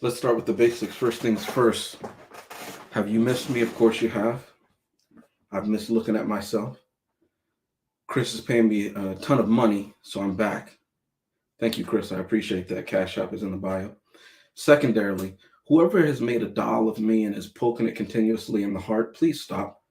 Let's start with the basics. First things first. Have you missed me? Of course you have. I've missed looking at myself. Chris is paying me a ton of money, so I'm back. Thank you, Chris. I appreciate that. Cash App is in the bio. Secondarily, whoever has made a doll of me and is poking it continuously in the heart, please stop.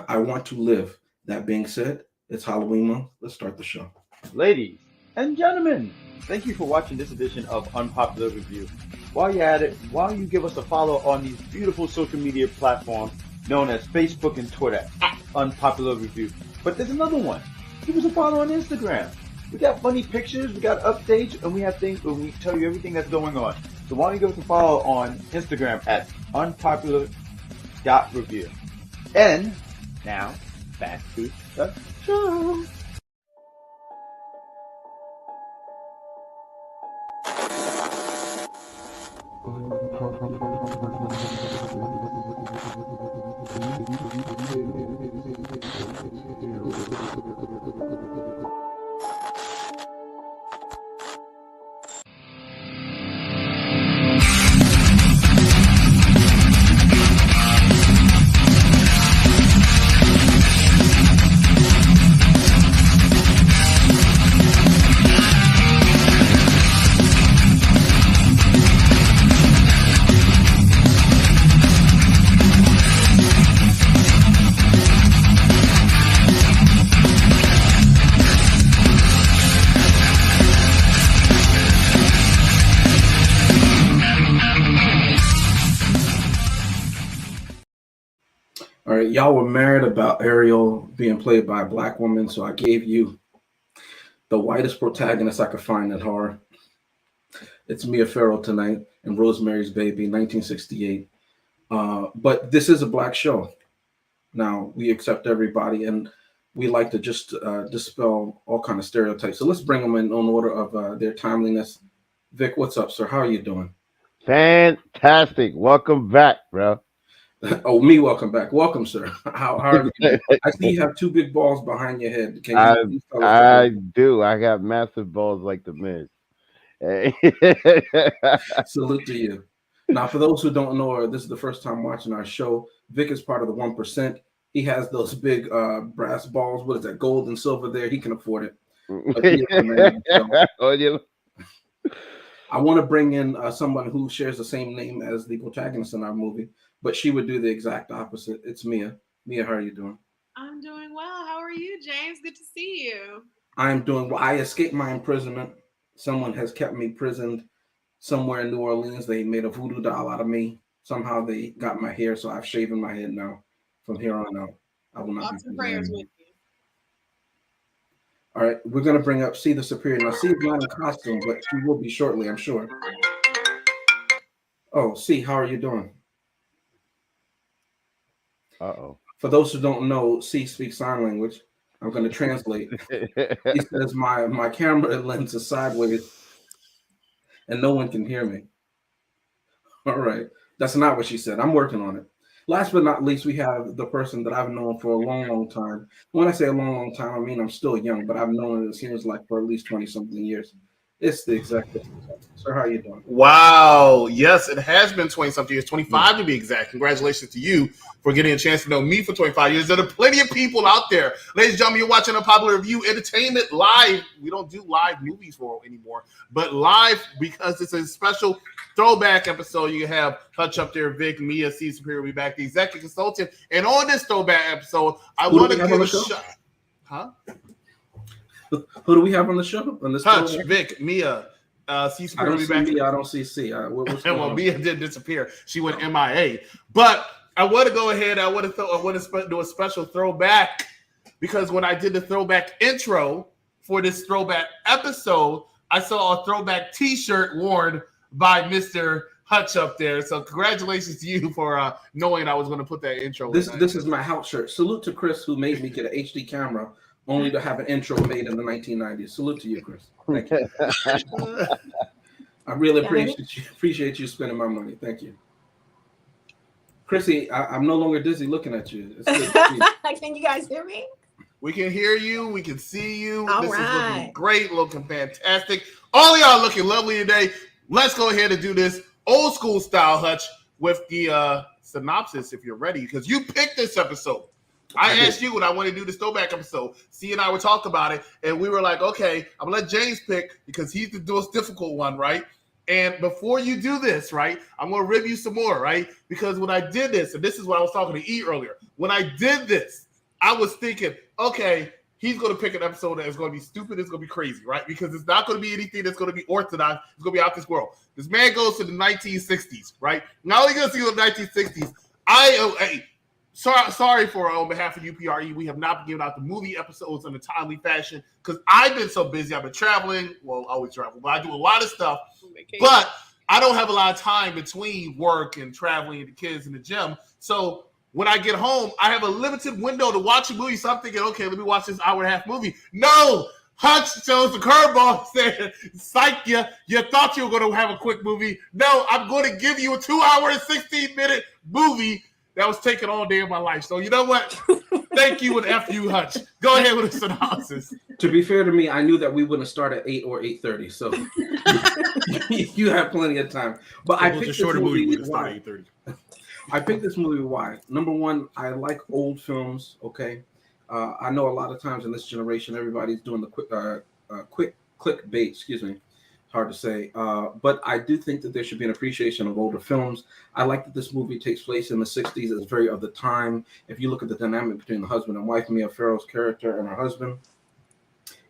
I want to live. That being said, it's Halloween month. Let's start the show. Ladies and gentlemen, thank you for watching this edition of Unpopular Review. While you're at it, why don't you give us a follow on these beautiful social media platforms known as Facebook and Twitter at Unpopular Review. But there's another one. Give us a follow on Instagram. We got funny pictures, we got updates, and we have things where we tell you everything that's going on. So why don't you give us a follow on Instagram at unpopular.review. And now, back to the show. All right, y'all were mad about Ariel being played by a black woman, so I gave you the whitest protagonist I could find in horror. It's Mia Farrow tonight in Rosemary's Baby, 1968. But this is a black show. Now, we accept everybody, and we like to just dispel all kind of stereotypes. So let's bring them in on order of their timeliness. Vic, what's up, sir? How are you doing? Fantastic. Welcome back, bro. Oh, me, welcome back. Welcome, sir. How are you? I see you have two big balls behind your head. Can you I do. I got massive balls like the Miz. Hey. Salute to you. Now, for those who don't know, or this is the first time watching our show, Vic is part of the 1%. He has those big brass balls. What is that? Gold and silver there. He can afford it. I want to bring in someone who shares the same name as the protagonist in our movie, but she would do the exact opposite. It's Mia. Mia, how are you doing? I'm doing well. How are you, James? Good to see you. I'm doing well. I escaped my imprisonment. Someone has kept me prisoned somewhere in New Orleans. They made a voodoo doll out of me. Somehow they got my hair, so I've shaven my head now. From here on out, I will not Lots be of prayers with you. All right, we're going to bring up C the Superior. Now, C is not in costume, but she will be shortly, I'm sure. Oh, C, how are you doing? Uh-oh. For those who don't know, C speaks sign language. I'm going to translate. He says, my camera lens is sideways, and no one can hear me. All right, that's not what she said. I'm working on it. Last but not least, we have the person that I've known for a long, long time. When I say a long, long time, I mean I'm still young, but I've known it seems like for at least 20-something years. It's the executive. Sir, how are you doing? Wow. Yes, it has been 20-something years, 25 to be exact. Congratulations to you for getting a chance to know me for 25 years. There are plenty of people out there. Ladies and gentlemen, you're watching Unpopular Review Entertainment live. We don't do live movies for anymore, but live because it's a special throwback episode. You have Hutch up there, Vic, Mia, C Superior will be back, the executive consultant. And on this throwback episode, I want to give a shot. Huh? Who do we have on the show? On this Hutch, Vic, Mia, C Superior will be back. Mia, I don't see C. Well, Mia did disappear. She went MIA. But I want to go ahead. I want to do a special throwback because when I did the throwback intro for this throwback episode, I saw a throwback T-shirt worn by Mr. Hutch up there. So congratulations to you for knowing I was going to put that intro. This is my house shirt. Salute to Chris, who made me get an HD camera only to have an intro made in the 1990s. Salute to you, Chris. Thank you. I really appreciate you spending my money. Thank you. Chrissy, I'm no longer dizzy looking at you. It's good to see you. Can you guys hear me? We can hear you. We can see you. All this right. is looking great, looking fantastic. All of y'all looking lovely today. Let's go ahead and do this old school style, Hutch, with the synopsis if you're ready, because you picked this episode. I asked you when I wanted to do this throwback episode. C and I were talking about it, and we were like, okay, I'm going to let James pick because he's the most difficult one, right? And before you do this, right, I'm going to rib you some more, right? Because when I did this, and this is what I was talking to E earlier, when I did this, I was thinking, okay, he's going to pick an episode that is going to be stupid, it's going to be crazy, right? Because it's not going to be anything that's going to be orthodox, it's going to be out this world. This man goes to the 1960s, right? Not only going to see the 1960s, Sorry for on behalf of UPRE, we have not been giving out the movie episodes in a timely fashion because I've been so busy. I've been traveling. Well, I always travel, but I do a lot of stuff. But I don't have a lot of time between work and traveling and the kids in the gym. So when I get home, I have a limited window to watch a movie. So I'm thinking, okay, let me watch this hour and a half movie. No! Hutch chose the curveball, said, psych you. You thought you were going to have a quick movie. No, I'm going to give you a 2 hour and 16-minute movie that was taking all day of my life. So you know what? Thank you and F you, Hutch. Go ahead with the synopsis. To be fair to me, I knew that we wouldn't start at 8 or 8:30, so you have plenty of time. But I picked this movie why? I picked this movie why? Number one, I like old films. Okay, I know a lot of times in this generation, everybody's doing the quick clickbait. Excuse me. Hard to say, but I do think that there should be an appreciation of older films. I like that this movie takes place in the 60s. It's very of the time. If you look at the dynamic between the husband and wife, Mia Farrow's character and her husband,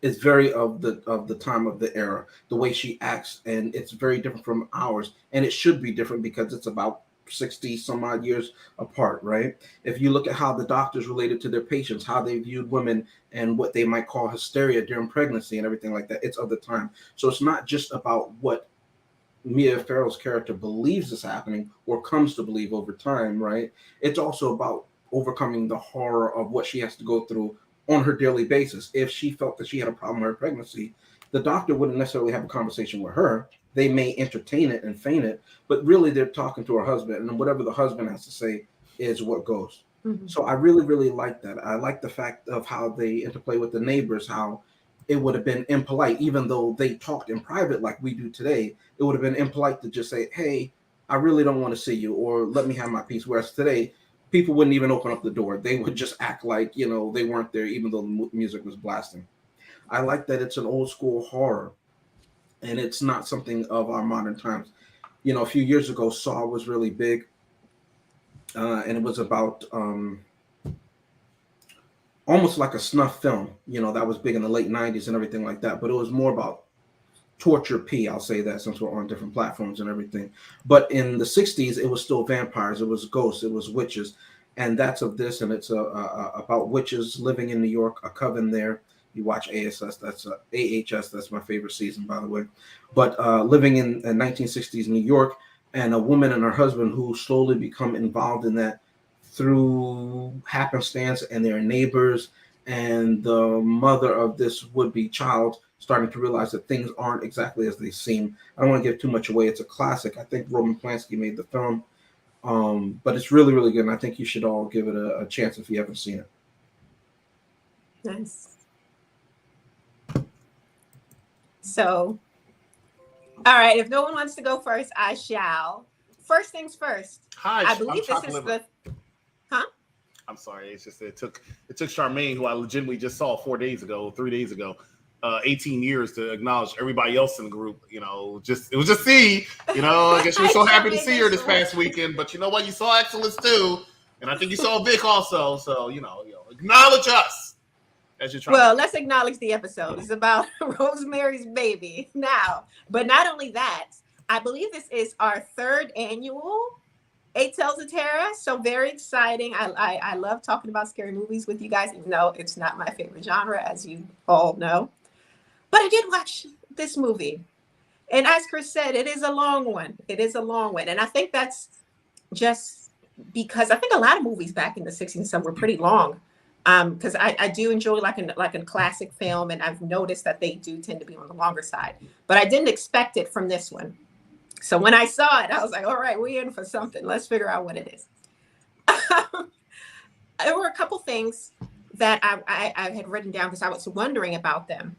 it's very of the time of the era, the way she acts, and it's very different from ours. And it should be different because it's about 60 some odd years apart, right? If you look at how the doctors related to their patients, how they viewed women and what they might call hysteria during pregnancy and everything like that, it's of the time. So it's not just about what Mia Farrow's character believes is happening or comes to believe over time, right? It's also about overcoming the horror of what she has to go through on her daily basis. If she felt that she had a problem with her pregnancy, the doctor wouldn't necessarily have a conversation with her. They may entertain it and feign it, but really they're talking to her husband, and whatever the husband has to say is what goes. Mm-hmm. So I really, really like that. I like the fact of how they interplay with the neighbors, how it would have been impolite, even though they talked in private like we do today, it would have been impolite to just say, hey, I really don't want to see you, or let me have my peace. Whereas today, people wouldn't even open up the door. They would just act like, they weren't there, even though the music was blasting. I like that it's an old school horror. And it's not something of our modern times. A few years ago, Saw was really big. And it was about almost like a snuff film, that was big in the late 90s and everything like that. But it was more about torture P, I'll say that, since we're on different platforms and everything. But in the 60s, it was still vampires. It was ghosts. It was witches. And that's of this. And it's about witches living in New York, a coven there. You watch AHS, that's my favorite season, by the way. But living in 1960s New York, and a woman and her husband who slowly become involved in that through happenstance, and their neighbors, and the mother of this would-be child starting to realize that things aren't exactly as they seem. I don't want to give too much away. It's a classic. I think Roman Polanski made the film, but it's really, really good, and I think you should all give it a chance if you haven't seen it. Nice. So, all right, if no one wants to go first, I shall. First things first. Hi, I believe this is the... Huh? I'm sorry. It's just it took Charmaine, who I legitimately just saw 3 days ago, 18 years to acknowledge everybody else in the group. It was just C. I guess you were so happy to see her this past weekend. But you know what? You saw excellence too, and I think you saw Vic also. So acknowledge us. Well, let's acknowledge the episode. It's about Rosemary's Baby now. But not only that, I believe this is our 3rd annual Eight Tales of Terror. So very exciting. I love talking about scary movies with you guys, even though it's not my favorite genre, as you all know. But I did watch this movie. And as Chris said, it is a long one. And I think that's just because I think a lot of movies back in the 60s and stuff were pretty long. Because I do enjoy like a classic film, and I've noticed that they do tend to be on the longer side. But I didn't expect it from this one. So when I saw it, I was like, all right, we're in for something. Let's figure out what it is. There were a couple things that I had written down because I was wondering about them.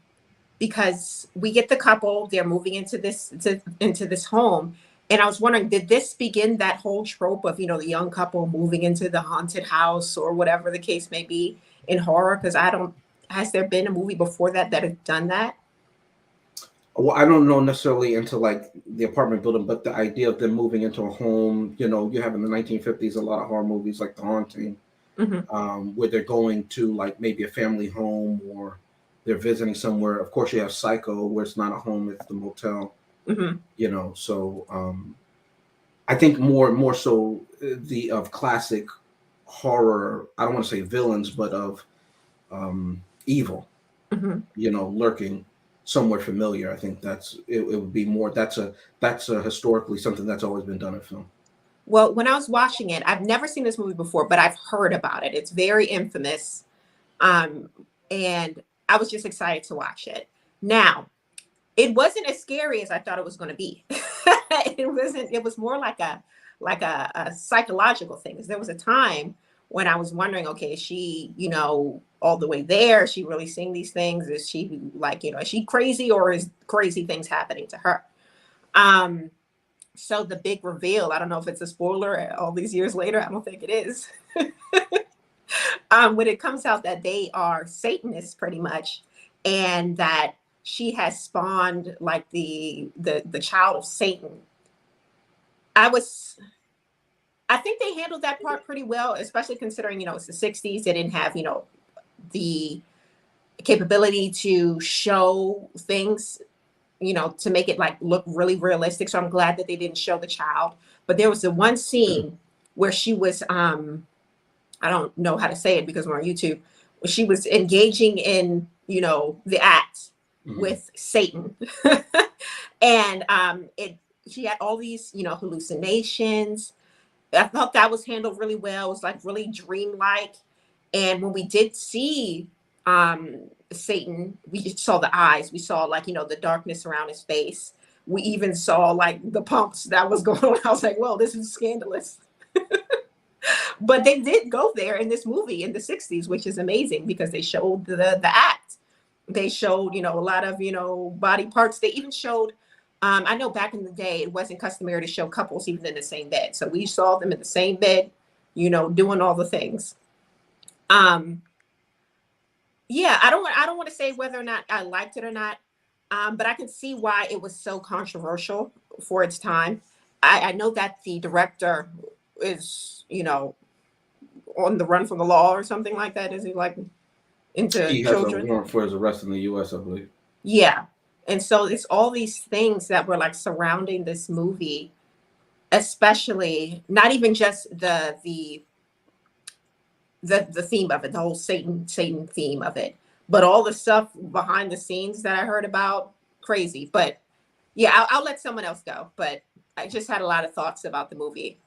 Because we get the couple, they're moving into this home, And I was wondering, did this begin that whole trope of, the young couple moving into the haunted house or whatever the case may be in horror? Because has there been a movie before that has done that? Well, I don't know necessarily into like the apartment building, but the idea of them moving into a home, you have in the 1950s a lot of horror movies like The Haunting, where they're going to like maybe a family home or they're visiting somewhere. Of course, you have Psycho, where it's not a home, it's the motel. So I think more so of classic horror. I don't want to say villains, but of evil, lurking somewhere familiar. I think it would be more. That's a historically something that's always been done in film. Well, when I was watching it, I've never seen this movie before, but I've heard about it. It's very infamous. And I was just excited to watch it. Now, it wasn't as scary as I thought it was going to be. It was more like a psychological thing. Because there was a time when I was wondering, okay, is she, all the way there? Is she really seeing these things? Is she is she crazy, or is crazy things happening to her? So the big reveal, I don't know if it's a spoiler all these years later. I don't think it is. When it comes out that they are Satanists pretty much, and that she has spawned like the child of Satan. I think they handled that part pretty well, especially considering, it's the 60s. They didn't have, the capability to show things, to make it like look really realistic. So I'm glad that they didn't show the child. But there was the one scene where she was, I don't know how to say it because we're on YouTube. She was engaging in, the act with Satan. And she had all these, hallucinations. I thought that was handled really well. It was like really dreamlike. And when we did see Satan, we saw the eyes. We saw like, the darkness around his face. We even saw like the pumps that was going on. I was like, well, this is scandalous. But they did go there in this movie in the 60s, which is amazing because they showed the act. They showed, a lot of, body parts. They even showed, I know back in the day, it wasn't customary to show couples even in the same bed. So we saw them in the same bed, doing all the things. Yeah, I don't want to say whether or not I liked it or not, but I can see why it was so controversial for its time. I know that the director is, on the run from the law or something like that. Is he like into He children? has a warrant for his arrest in the U.S., I believe. Yeah. And so it's all these things that were like surrounding this movie, especially not even just the theme of it, the whole Satan theme of it, but all the stuff behind the scenes that I heard about. Crazy. But yeah, I'll let someone else go. But I just had a lot of thoughts about the movie.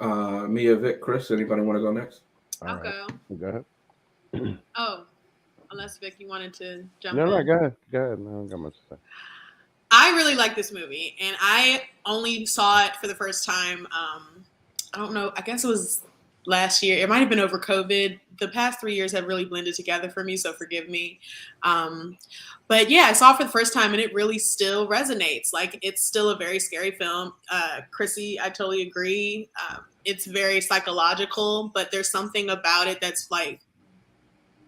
Mia, Vic, Chris, anybody want to go next? I'll go. Go ahead. Oh, unless Vic, you wanted to jump No, in. go ahead. Go ahead. No, I don't got much to say. I really like this movie, and I only saw it for the first time. I don't know. I guess it was last year. It might have been over COVID. The past 3 years have really blended together for me, so forgive me. But yeah, I saw it for the first time, and it really still resonates. Like, it's still a very scary film. Chrissy, I totally agree. It's very psychological, but there's something about it that's like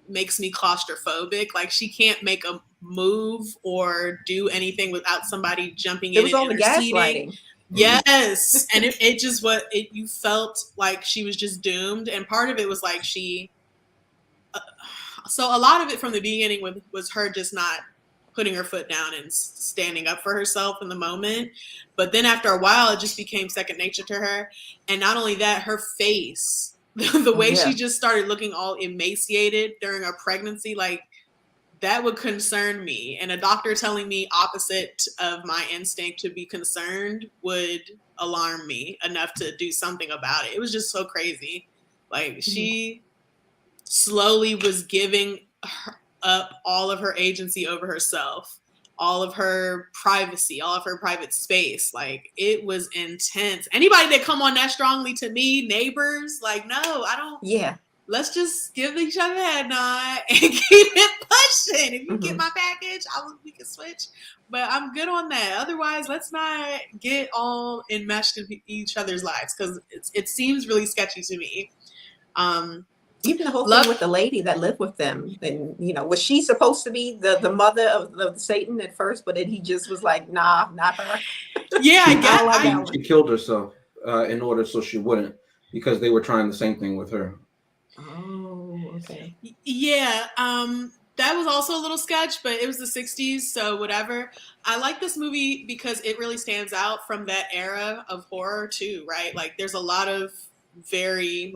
makes me claustrophobic. Like, she can't make a move or do anything without somebody jumping in. It was all the gaslighting. Yes. And it just you felt like she was just doomed. And part of it was like so a lot of it from the beginning was her just not putting her foot down and standing up for herself in the moment. But then after a while, it just became second nature to her. And not only that, her face, the way she just started looking all emaciated during her pregnancy, like, that would concern me. And a doctor telling me opposite of my instinct to be concerned would alarm me enough to do something about it. It was just so crazy. Like, she slowly was giving up all of her agency over herself, all of her privacy, all of her private space. Like, it was intense. Anybody that come on that strongly to me, neighbors, like, no, I don't. Yeah. let's just give each other a head nod and keep it pushing. If you get my package, we can switch. But I'm good on that. Otherwise, let's not get all enmeshed in each other's lives because it seems really sketchy to me. Even the whole thing with the lady that lived with them, and was she supposed to be the mother of Satan at first, but then he just was like, nah, not her. Yeah, I get. She killed herself in order so she wouldn't, because they were trying the same thing with her. Oh, okay. Yeah, that was also a little sketch, but it was the 60s, so whatever. I like this movie because it really stands out from that era of horror too, right? Like there's a lot of very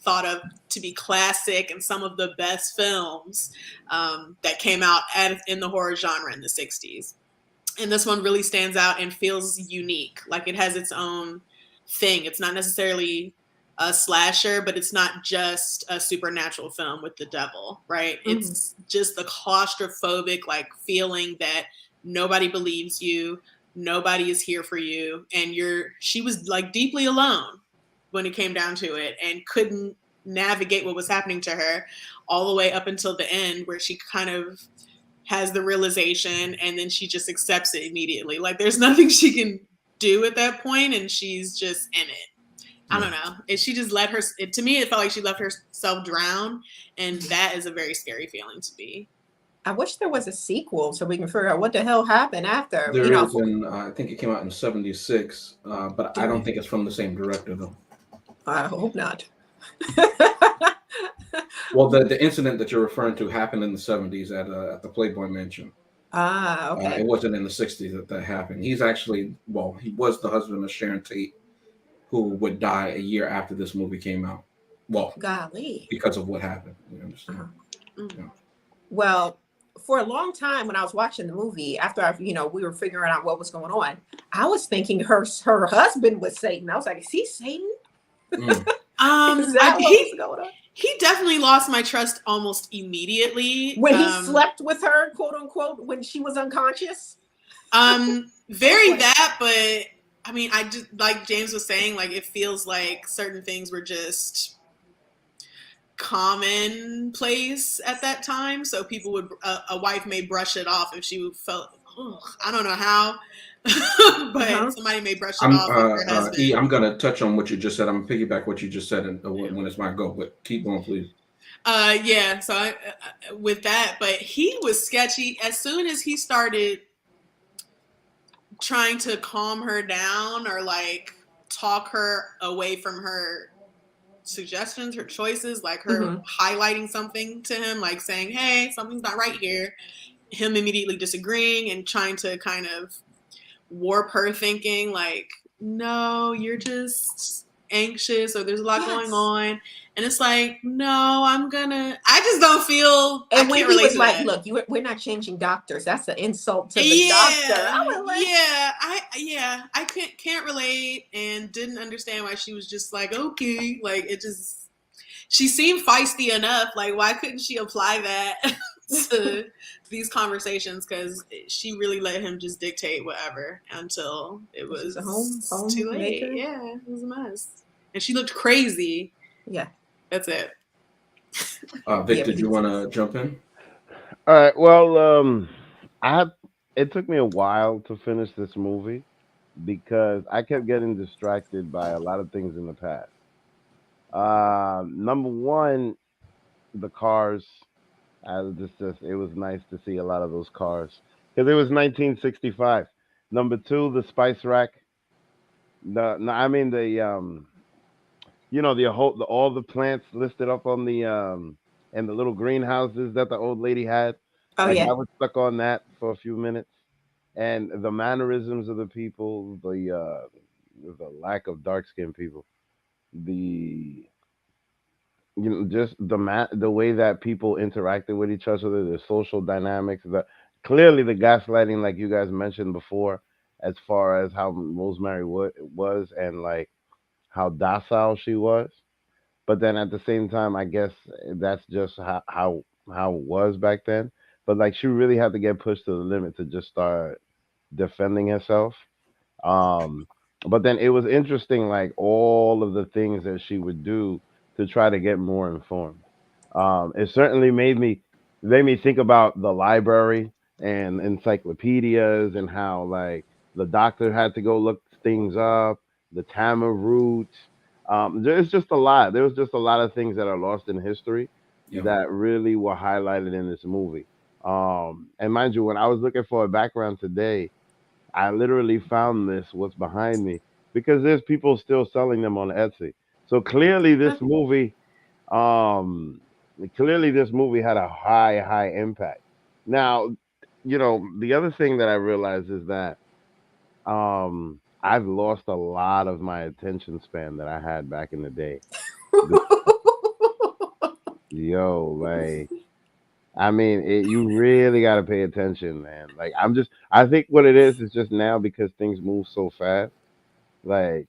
thought of to be classic and some of the best films that came out in the horror genre in the 60s. And this one really stands out and feels unique. Like it has its own thing. It's not necessarily a slasher, but it's not just a supernatural film with the devil, right? Mm-hmm. It's just the claustrophobic feeling that nobody believes you, nobody is here for you, and she was deeply alone when it came down to it and couldn't navigate what was happening to her all the way up until the end where she kind of has the realization and then she just accepts it immediately. There's nothing she can do at that point and she's just in it. I don't know. She just to me, it felt like she let herself drown, and that is a very scary feeling to be. I wish there was a sequel so we can figure out what the hell happened after. There is, I think it came out in '76, but I don't think it's from the same director though. I hope not. Well, the incident that you're referring to happened in the '70s at the Playboy Mansion. Okay. It wasn't in the '60s that happened. He's actually, he was the husband of Sharon Tate, who would die a year after this movie came out. Well, golly, because of what happened. You understand? Yeah. Well, for a long time when I was watching the movie, after we were figuring out what was going on, I was thinking her husband was Satan. I was like, is he Satan? Is that what was going on? He definitely lost my trust almost immediately when he slept with her, quote unquote, when she was unconscious. Very that, but I mean, I just like James was saying, it feels like certain things were just commonplace at that time. So people would, a wife may brush it off if she felt, I don't know how, but somebody may brush it off with her husband. I'm going to touch on what you just said. I'm going to piggyback what you just said when it's my go, but keep going, please. Yeah. So with that, but he was sketchy as soon as he started trying to calm her down or talk her away from her suggestions, her choices, her highlighting something to him, saying, hey, something's not right here. Him immediately disagreeing and trying to kind of warp her thinking no, you're just anxious or there's a lot going on. And it's no, I just don't feel. And when he was look, we're not changing doctors. That's an insult to the doctor. I can't relate and didn't understand why she was just okay. It just, she seemed feisty enough. Why couldn't she apply that to these conversations? Because she really let him just dictate whatever until it was home too late. Maker. Yeah, it was a mess. And she looked crazy. Yeah. That's it. Vic, did you want to jump in? All right. Well, it took me a while to finish this movie because I kept getting distracted by a lot of things in the past. Number one, the cars. It was nice to see a lot of those cars because it was 1965. Number two, the spice rack. All the plants listed up on the and the little greenhouses that the old lady had. I was stuck on that for a few minutes, and the mannerisms of the people, the lack of dark skinned people, just the way that people interacted with each other, the social dynamics, clearly the gaslighting, like you guys mentioned before, as far as how Rosemary was and how docile she was. But then at the same time, I guess that's just how it was back then. But she really had to get pushed to the limit to just start defending herself. But then it was interesting, all of the things that she would do to try to get more informed. It certainly made me think about the library and encyclopedias and how like the doctor had to go look things up, the Tama roots. There's just a lot. There was just a lot of things that are lost in history Yeah. that really were highlighted in this movie. And mind you, when I was looking for a background today, I literally found this what's behind me because there's people still selling them on Etsy. So um clearly this movie had a high impact. Now, the other thing that I realized is that I've lost a lot of my attention span that I had back in the day. Yo, like I mean, you really got to pay attention, man. Like I think what it is just now because things move so fast. Like,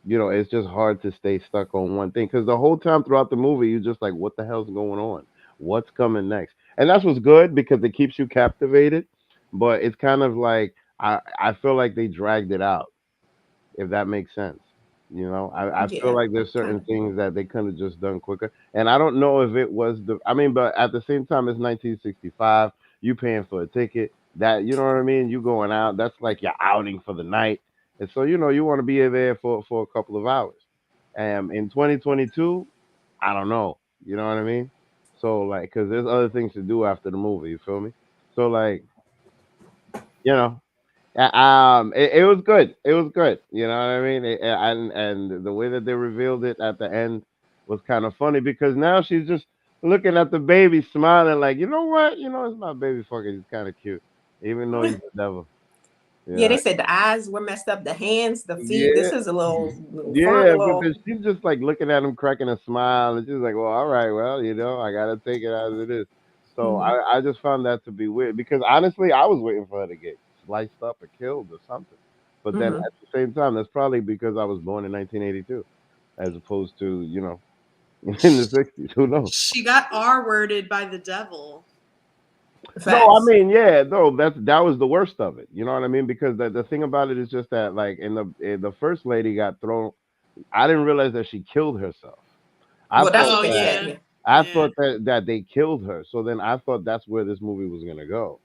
it's just hard to stay stuck on one thing because the whole time throughout the movie, you're just like, what the hell's going on? What's coming next? And that's what's good because it keeps you captivated. But it's kind of like I feel like they dragged it out, if that makes sense. I feel Yeah, like there's kind certain of. things that they could have just done quicker. And I don't know if it was I mean, but at the same time, it's 1965. You paying for a ticket. That, you know what I mean? You going out. That's like your outing for the night. And so, you want to be there for a couple of hours. In 2022, I don't know. You know what I mean? So, like, because there's other things to do after the movie. You feel me? So, like, you know, it was good. It was good. You know what I mean? And the way that they revealed it at the end was kind of funny because now she's just looking at the baby, smiling like, you know what? It's my baby fucker. He's kind of cute, even though he's the devil. Yeah, Yeah, they said the eyes were messed up, the hands, the feet. yeah, This is a little fun, a yeah. But little. then she's just like looking at him, cracking a smile, and she's like, "Well, all right, well, I gotta take it as it is." So Mhm. I just found that to be weird because honestly, I was waiting for her to get sliced up or killed or something. But then Mhm. at the same time, that's probably because I was born in 1982, as opposed to in the 60s. Who knows? She got R worded by the devil. No, I Facts. mean, yeah, no, that was the worst of it. You know what I mean? Because the thing about it is just that, like, the first lady got thrown. I didn't realize that she killed herself. I Well, that's thought what Oh they that said. yeah, Yeah. I yeah. thought that they killed her. So then I thought that's where this movie was gonna go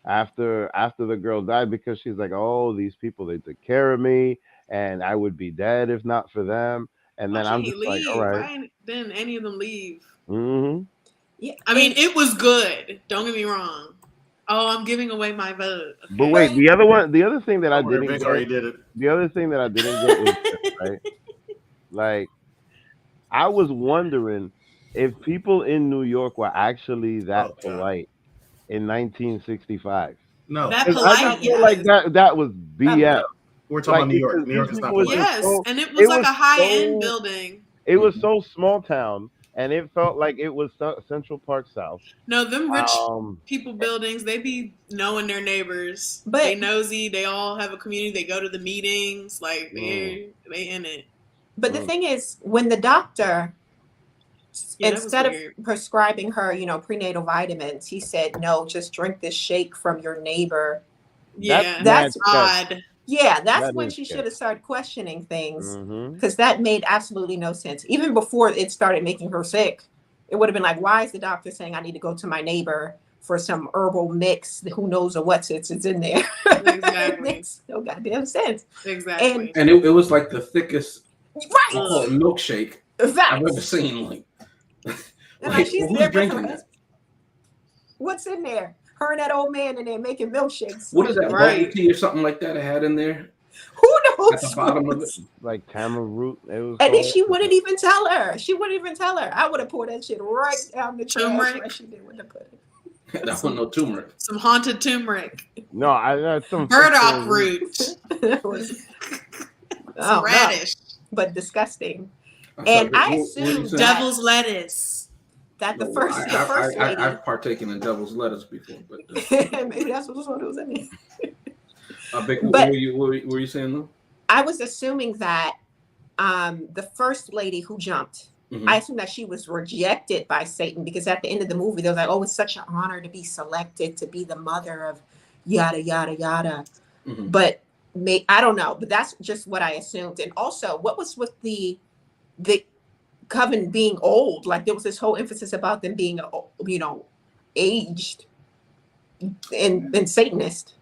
after the girl died because she's like, oh, these people they took care of me, and I would be dead if not for them. And Why then I'm she just ain't like, all leave? right, Didn't any of them leave? mm-hmm. Yeah. I mean, And it was good. Don't get me wrong. Oh, I'm giving away my vote. But Okay. wait, the other thing that I Over there, didn't Vince get, already did it. the other thing that I didn't get is this, right? Like I was wondering if people in New York were actually Oh that God, polite in 1965. no. That Because I polite, just feel probably, like yes. that was probably. BS. We're talking Like about New York. because New these York is not people were polite. just Yes, so and it was it like was a high end so building. it was Mhm. so small town, and it felt like it was Central Park South. No, them rich Um, people buildings, they be knowing their neighbors. They But nosy. They all have a community. They go to the meetings. Like mm, they in it. the mm, thing is, when the doctor, Yeah, that was instead of weird. prescribing her, prenatal vitamins, he said, no, just drink this shake from your neighbor. that's Yeah, mad That's sketch. odd. Yeah, that's That when is she should sketch. have started questioning things Hmm. because that made absolutely no sense. Even before it started making her sick, it would have been like, why is the doctor saying I need to go to my neighbor for some herbal mix? Who knows what it's in there? It Exactly. makes no goddamn sense. And Exactly. And it was like the thickest, I'll right, call it Ugh. milkshake I've ever facts. seen. Like, And like like she's well, who's there with her drinking that? husband. What's in there? Her and that old man in there making milkshakes. What is that, bubble Right. tea or something like that I had in there Who at the knows? bottom of it? Like Tama root, it was And then called. she wouldn't even tell her. She wouldn't even tell her. I would have poured that shit right down the trash Turmeric. like she did with the pudding. I don't Some know turmeric. some haunted turmeric. No, I got some Burdock fictional root. root. It was, I Some don't know, radish. but disgusting. I'm sorry. And I What were you assumed saying? that Devil's lettuce. the No, first lady, I've partaken in devil's lettuce before, but maybe that's what was in it. I bet. But What were you saying though? I was assuming that the first lady who jumped, I Mm-hmm. assumed that she was rejected by Satan because at the end of the movie, they was like, "Oh, it's such an honor to be selected to be the mother of yada yada yada." Mm-hmm. But I don't know. But that's just what I assumed. And also, what was with the Coven being old. Like there was this whole emphasis about them being, aged and Satanist.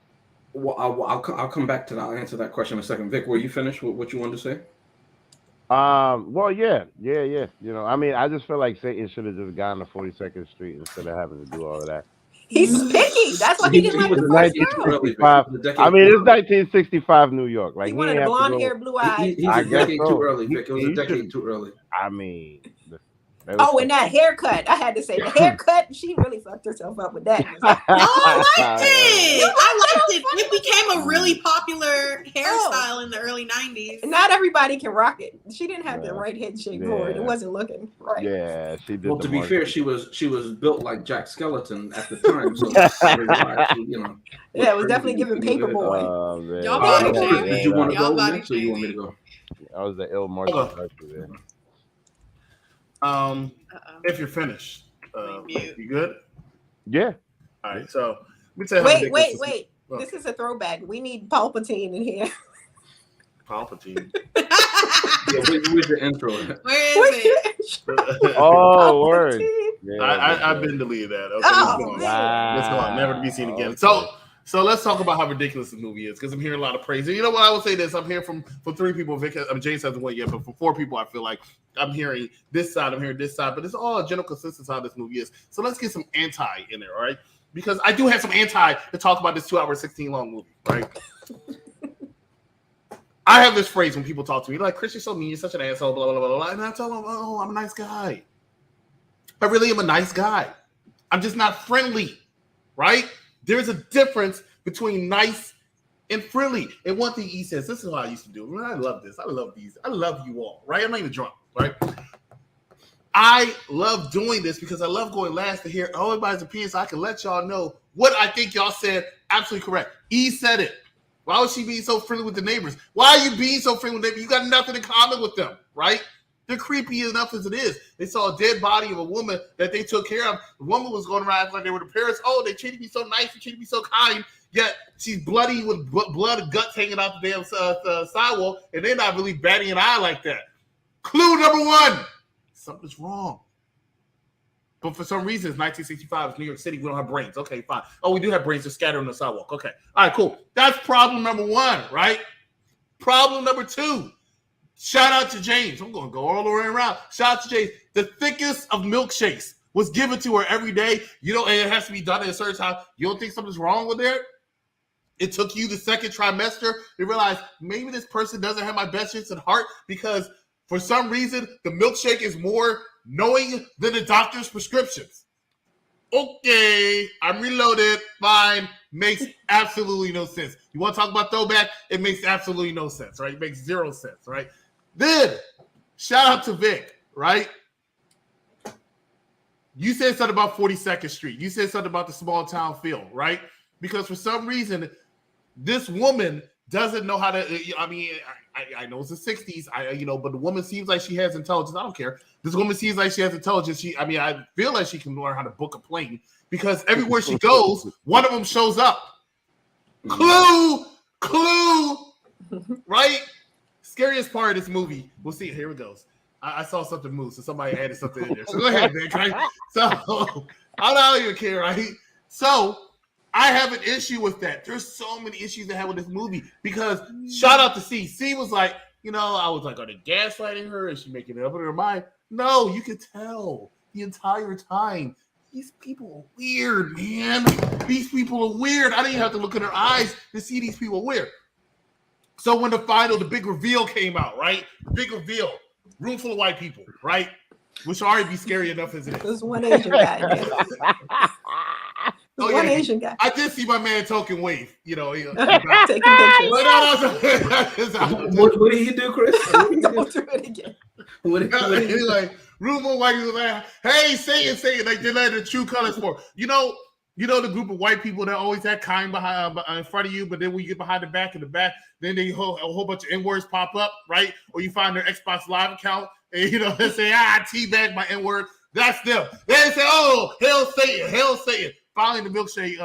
Well, I'll come back to that. I'll answer that question in a second. Vic, were you finished with what you wanted to say? Well, yeah. I mean, I just feel like Satan should have just gone to 42nd Street instead of having to do all of that. He's picky. That's why he didn't like the first girl. 1965. I mean, it's 1965 New York. Like he wanted a blonde hair, blue eyes. He's a decade too early, Vic. It was a decade too early. I mean, and that haircut. I had to say the haircut. She really fucked herself up with that. I liked it. I liked it. It became a really popular hairstyle in the early 90s. Not everybody can rock it. She didn't have the right head shape for it. It wasn't looking right. Yeah, she did. Well, to be fair, she was built like Jack Skeleton at the time, so yeah, it was definitely giving Paperboy. Y'all body shame. Did you want to Y'all go body next, or you want me to go? I was the ill martial there. If you're finished, you good? Yeah. All right. So let me tell you. Wait. This is a throwback. We need Palpatine in here. Palpatine. Where's the intro? Where is it? Oh, word. Yeah, I've been deleted that. Okay, wow. Let's go on. Never to be seen again. So let's talk about how ridiculous the movie is, because I'm hearing a lot of praise. And you know what? I will say this. I'm hearing from 3 people. James hasn't went yet, but from 4 people, I feel like I'm hearing this side, I'm hearing this side, but it's all a general consensus how this movie is. So let's get some anti in there, all right? Because I do have some anti to talk about this 2-hour, 16 long movie, right? I have this phrase when people talk to me, like, Chris, you're so mean, you're such an asshole, blah, blah, blah, blah. And I tell them, oh, I'm a nice guy. I really am a nice guy. I'm just not friendly, right? There's a difference between nice and friendly. And one thing he says, this is how I used to do. I love this. I love these. I love you all, right? I'm not even drunk, right? I love doing this because I love going last to hear everybody's opinion so I can let y'all know what I think y'all said absolutely correct. E said it. Why was she being so friendly with the neighbors? Why are you being so friendly with the neighbors? You got nothing in common with them, right? They're creepy enough as it is. They saw a dead body of a woman that they took care of. The woman was going around like they were the parents. Oh, they treated me so nice. They treated me so kind. Yet she's bloody with blood and guts hanging out the damn sidewalk, and they're not really batting an eye like that. Clue number 1. Something's wrong. But for some reason, it's 1965. It's New York City. We don't have brains. Okay, fine. Oh, we do have brains. They're scattered on the sidewalk. Okay. All right, cool. That's problem number 1, right? Problem number 2. Shout out to James. I'm going to go all the way around. Shout out to James. The thickest of milkshakes was given to her every day. And it has to be done at a certain time. You don't think something's wrong with it? It took you the second trimester to realize maybe this person doesn't have my best interests at heart, because for some reason, the milkshake is more knowing than the doctor's prescriptions. Okay, I'm reloaded. Fine. Makes absolutely no sense. You want to talk about throwback? It makes absolutely no sense, right? It makes 0 sense, right? Then, shout out to Vic, right? You said something about 42nd Street. You said something about the small town feel, right? Because for some reason, this woman doesn't know how to. I mean, I know it's the 60s. But the woman seems like she has intelligence. I don't care. This woman seems like she has intelligence. I feel like she can learn how to book a plane, because everywhere she goes, one of them shows up. Clue, right? Scariest part of this movie. We'll see. Here it goes. I saw something move, so somebody added something in there. So go ahead, Vic, right? So I don't even care, right? So I have an issue with that. There's so many issues I have with this movie, because shout out to C. C was like, I was like, are they gaslighting her? Is she making it up in her mind? No, you could tell the entire time. These people are weird, man. These people are weird. I didn't even have to look in her eyes to see these people weird. So when the big reveal came out, right? The big reveal, room full of white people, right? Which already be scary enough as it is. There's one Asian guy in there. Asian guy. I did see my man Token wave. Taking pictures. What did he do, Chris? Don't do it again. He's like, room full of white people, like, hey, say it. Like, they let the true colors for. The group of white people that always had kind behind in front of you, but then when you get behind the back, then they a whole bunch of N-words pop up, right? Or you find their Xbox Live account, and they say, teabag my N-word. That's them. They say, oh, hell Satan. Finally, the milkshake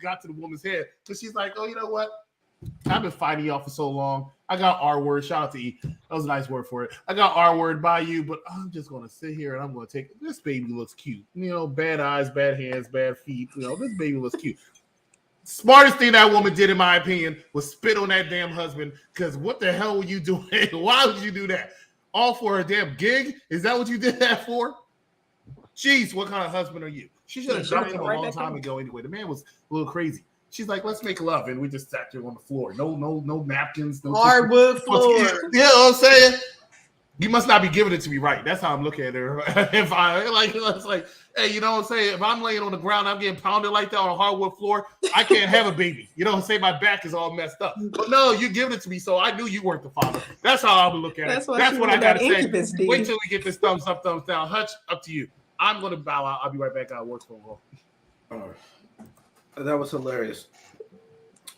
got to the woman's head. So she's like, oh, you know what? I've been fighting y'all for so long. I got R word. Shout out to E. That was a nice word for it. I got R word by you, but I'm just gonna sit here and I'm gonna take this baby looks cute. Bad eyes, bad hands, bad feet. This baby looks cute. Smartest thing that woman did, in my opinion, was spit on that damn husband. Because what the hell were you doing? Why would you do that? All for a damn gig? Is that what you did that for? Jeez, what kind of husband are you? She should have dumped him a long time ago anyway. The man was a little crazy. She's like, let's make love, and we just sat there on the floor. No napkins, no hardwood floor. You know what I'm saying? You must not be giving it to me right. That's how I'm looking at her. If I it's like, hey, you know what I'm saying? If I'm laying on the ground, I'm getting pounded like that on a hardwood floor, I can't have a baby. You know what I'm saying? My back is all messed up. But no, you're giving it to me, so I knew you weren't the father. That's how I would look at it. That's what I got to say. Wait till we get this thumbs up, thumbs down. Hutch, up to you. I'm going to bow out. I'll be right back. I'll work for a while. That was hilarious.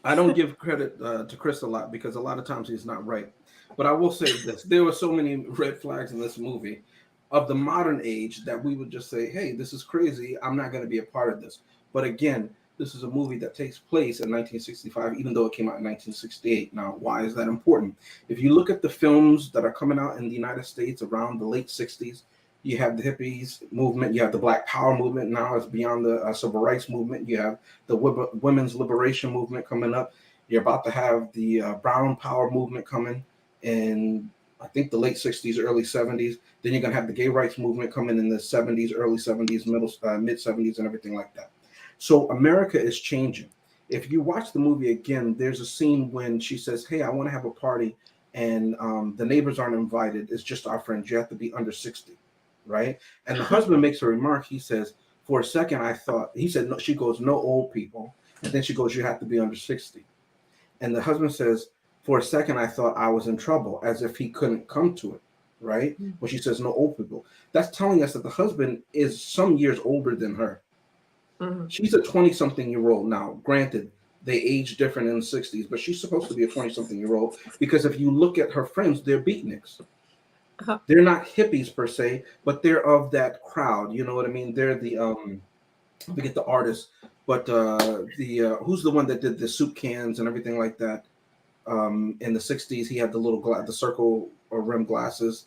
I don't give credit to Chris a lot because a lot of times he's not right. But I will say this. There were so many red flags in this movie of the modern age that we would just say, hey, this is crazy. I'm not going to be a part of this. But again, this is a movie that takes place in 1965, even though it came out in 1968. Now, why is that important? If you look at the films that are coming out in the United States around the late 60s, you have the hippies movement, you have the Black Power movement. Now it's beyond the civil rights movement. You have the women's liberation movement coming up. You're about to have the Brown Power movement coming in, I think, the late 60s, early 70s. Then you're going to have the gay rights movement coming in the 70s, early 70s, mid 70s, and everything like that. So America is changing. If you watch the movie again, there's a scene when she says, hey, I want to have a party, and the neighbors aren't invited. It's just our friends. You have to be under 60, right? And the husband makes a remark. He says, for a second, I thought, he said, no, she goes, no old people. And then she goes, you have to be under 60. And the husband says, for a second, I thought I was in trouble, as if he couldn't come to it, right? When she says no old people. That's telling us that the husband is some years older than her. Mm-hmm. She's a 20-something-year-old now. Granted, they age different in the 60s, but she's supposed to be a 20-something-year-old because if you look at her friends, they're beatniks. Uh-huh. They're not hippies per se, but they're of that crowd. You know what I mean? They're the, I forget the artist, but who's the one that did the soup cans and everything like that? In the 60s, he had the little the circle or rim glasses.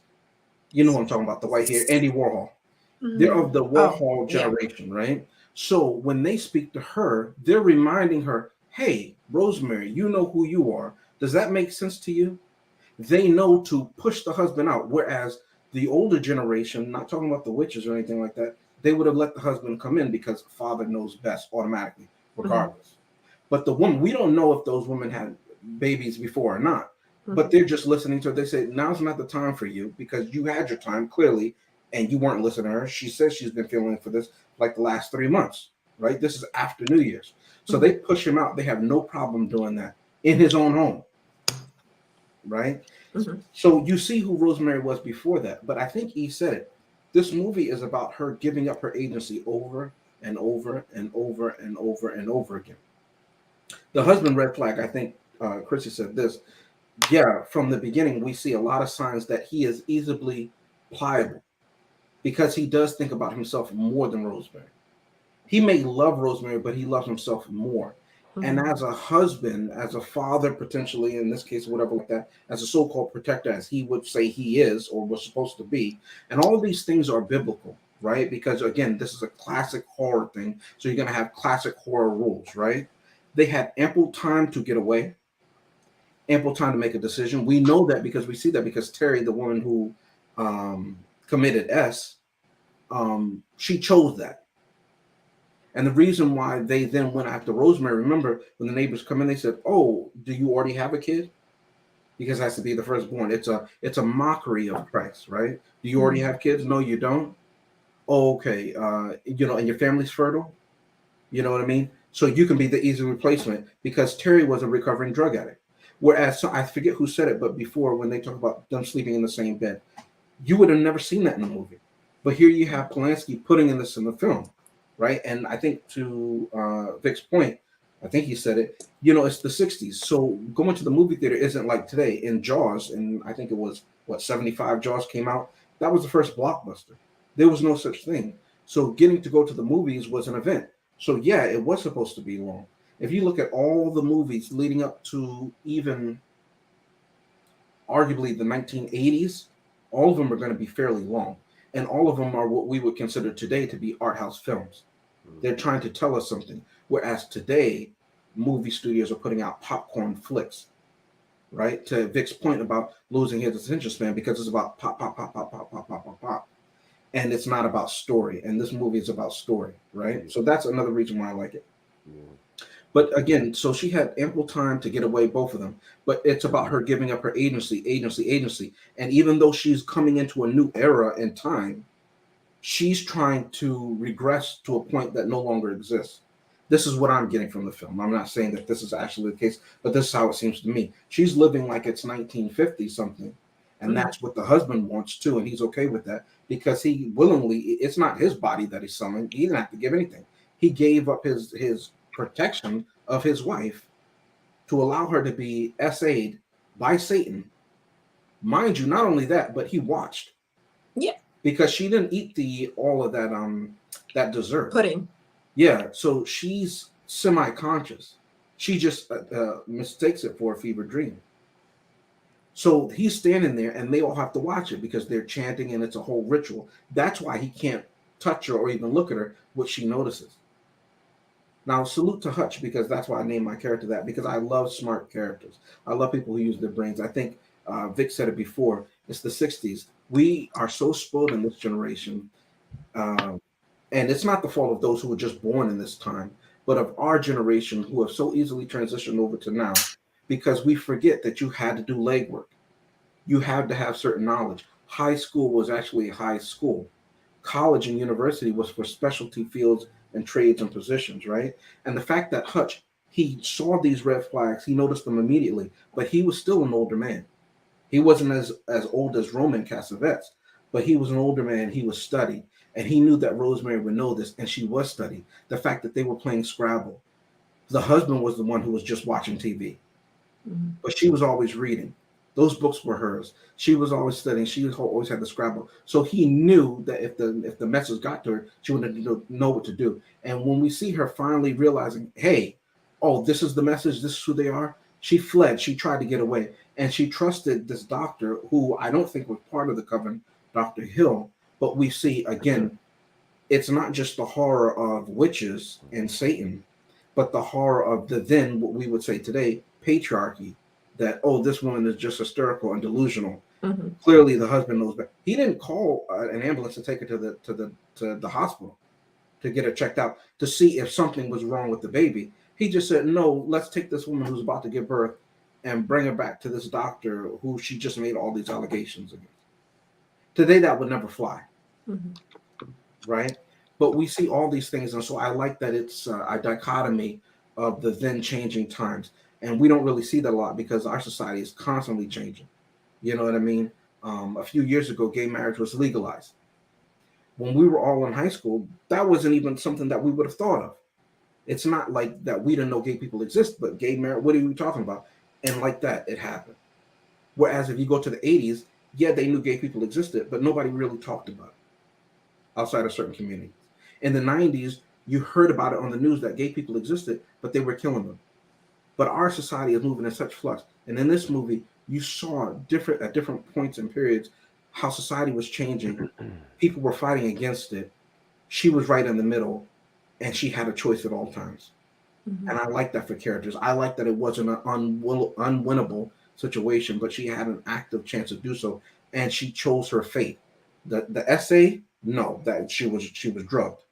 You know what I'm talking about, the white hair, Andy Warhol. Mm-hmm. They're of the Warhol generation, right? So when they speak to her, they're reminding her, hey, Rosemary, you know who you are. Does that make sense to you? They know to push the husband out, whereas the older generation, not talking about the witches or anything like that, they would have let the husband come in because father knows best automatically, regardless. Mm-hmm. But the woman, we don't know if those women had babies before or not, but they're just listening to her. They say, now's not the time for you because you had your time clearly and you weren't listening to her. She says she's been feeling for this like the last 3 months, right? This is after New Year's. So they push him out. They have no problem doing that in his own home, right? Mm-hmm. So you see who Rosemary was before that. But I think he said it. This movie is about her giving up her agency over and over and over and over and over again. The husband red flag, I think, Chrissy said this. Yeah, from the beginning, we see a lot of signs that he is easily pliable because he does think about himself more than Rosemary. He may love Rosemary, but he loves himself more. Mm-hmm. And as a husband, as a father, potentially, in this case, whatever like that, as a so-called protector, as he would say he is or was supposed to be. And all of these things are biblical, right? Because, again, this is a classic horror thing. So you're going to have classic horror rules, right? They had ample time to get away. Ample time to make a decision. We know that because we see that because Terry, the woman who committed S, she chose that. And the reason why they then went after Rosemary, remember when the neighbors come in, they said, oh, do you already have a kid? Because it has to be the firstborn. It's a mockery of Christ, right? Do you already have kids? No, you don't. Oh, okay. And your family's fertile. You know what I mean? So you can be the easy replacement because Terry was a recovering drug addict. Whereas, I forget who said it, but before when they talk about them sleeping in the same bed, you would have never seen that in the movie. But here you have Polanski putting this in the film, right? And I think to Vic's point, I think he said it, it's the 60s. So going to the movie theater isn't like today. In Jaws, and I think it was, 75 Jaws came out. That was the first blockbuster. There was no such thing. So getting to go to the movies was an event. So yeah, it was supposed to be long. If you look at all the movies leading up to even arguably the 1980s, all of them are going to be fairly long. And all of them are what we would consider today to be art house films. They're trying to tell us something. Whereas today, movie studios are putting out popcorn flicks, right? To Vic's point about losing his attention span because it's about pop, pop, pop, pop, pop, pop, pop, pop, pop. And it's not about story. And this movie is about story, right? So that's another reason why I like it. But again, so she had ample time to get away, both of them. But it's about her giving up her agency. And even though she's coming into a new era in time, she's trying to regress to a point that no longer exists. This is what I'm getting from the film. I'm not saying that this is actually the case, but this is how it seems to me. She's living like it's 1950 something. And that's what the husband wants too. And he's okay with that because he willingly, it's not his body that he's selling. He didn't have to give anything. He gave up his protection of his wife to allow her to be SA'd by Satan. Mind you, not only that, but he watched. Yeah. Because she didn't eat all of that dessert. Pudding. Yeah, so she's semi-conscious. She just mistakes it for a fever dream. So he's standing there and they all have to watch it because they're chanting and it's a whole ritual. That's why he can't touch her or even look at her, which she notices. Now, salute to Hutch because that's why I named my character that, because I love smart characters. I love people who use their brains. I think Vic said it before. It's the 60s. We are so spoiled in this generation. And it's not the fault of those who were just born in this time, but of our generation who have so easily transitioned over to now, because we forget that you had to do legwork. You had to have certain knowledge. High school was actually high school. College and university was for specialty fields and trades and positions, right? And the fact that Hutch, he saw these red flags, he noticed them immediately, but he was still an older man. He wasn't as old as Roman Cassavetes, but he was an older man. He was studied, and he knew that Rosemary would know this, and she was studied. The fact that they were playing Scrabble. The husband was the one who was just watching TV, but she was always reading. Those books were hers. She was always studying. She always had the Scrabble. So he knew that if the message got to her, she wouldn't know what to do. And when we see her finally realizing, hey, oh, this is the message, this is who they are, she fled. She tried to get away. And she trusted this doctor who I don't think was part of the coven, Dr. Hill. But we see, again, it's not just the horror of witches and Satan, but the horror of the then, what we would say today, patriarchy. That, oh, this woman is just hysterical and delusional. Clearly, the husband knows better. He didn't call an ambulance to take her to the hospital to get her checked out to see if something was wrong with the baby. He just said, no, let's take this woman who's about to give birth and bring her back to this doctor who she just made all these allegations against. Today, that would never fly, right? But we see all these things, and so I like that it's a dichotomy of the then changing times. And we don't really see that a lot because our society is constantly changing. You know what I mean? A few years ago, gay marriage was legalized. When we were all in high school, that wasn't even something that we would have thought of. It's not like that we didn't know gay people exist, but gay marriage, what are we talking about? And like that, it happened. Whereas if you go to the 80s, yeah, they knew gay people existed, but nobody really talked about it outside of certain communities. In the 90s, you heard about it on the news that gay people existed, but they were killing them. But our society is moving in such flux. And in this movie, you saw at different points and periods how society was changing. People were fighting against it. She was right in the middle, and she had a choice at all times. And I like that for characters. I like that it wasn't an unwinnable situation, but she had an active chance to do so, and she chose her fate. The essay, no, that she was drugged.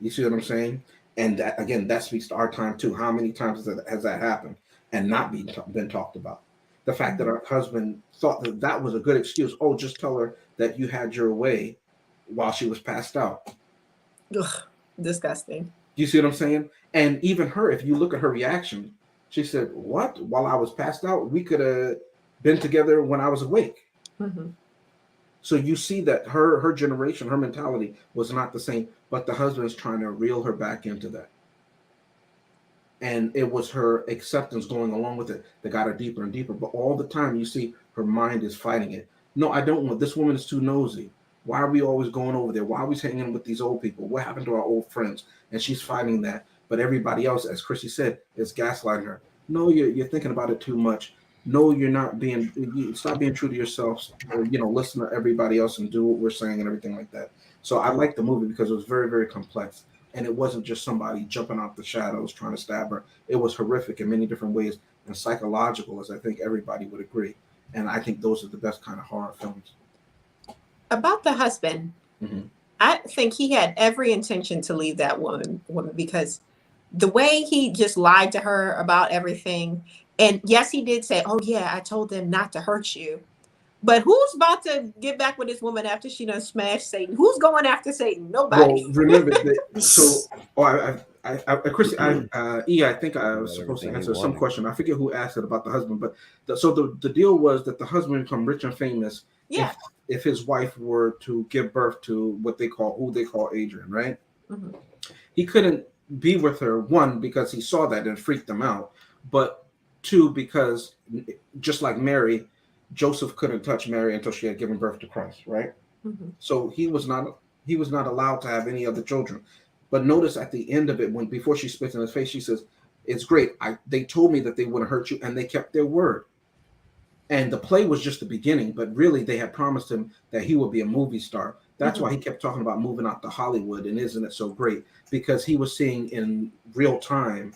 You see what I'm saying? And that, again, that speaks to our time too. How many times has that happened and not been talked about? The fact that our husband thought that was a good excuse. Oh, just tell her that you had your way while she was passed out. Ugh, disgusting. You see what I'm saying? And even her, if you look at her reaction, she said, what? While I was passed out, we could have been together when I was awake. So you see that her generation, her mentality was not the same, but the husband's trying to reel her back into that. And it was her acceptance going along with it that got her deeper and deeper. But all the time you see her mind is fighting it. No, I don't want, this woman is too nosy. Why are we always going over there? Why are we hanging with these old people? What happened to our old friends? And she's fighting that. But everybody else, as Chrissy said, is gaslighting her. No, you're thinking about it too much. no, you're not being, stop being true to yourself, or, listen to everybody else and do what we're saying and everything like that. So I liked the movie because it was very, very complex. And it wasn't just somebody jumping out the shadows trying to stab her. It was horrific in many different ways and psychological, as I think everybody would agree. And I think those are the best kind of horror films. About the husband, I think he had every intention to leave that woman because the way he just lied to her about everything. And yes, he did say, oh yeah, I told them not to hurt you. But who's about to get back with this woman after she done smashed Satan? Who's going after Satan? Nobody. Well, remember that. Chris, I think I was supposed to answer some question. I forget who asked it about the husband, but the deal was that the husband become rich and famous. Yeah. If his wife were to give birth to who they call Adrian, right? Mm-hmm. He couldn't be with her, one, because he saw that and freaked him out, but two, because just like Mary, Joseph couldn't touch Mary until she had given birth to Christ, right? Mm-hmm. So he was not allowed to have any other children. But notice at the end of it, before she spits in his face, she says, "It's great. They told me that they wouldn't hurt you, and they kept their word." And the play was just the beginning, but really they had promised him that he would be a movie star. That's why he kept talking about moving out to Hollywood, and isn't it so great? Because he was seeing in real time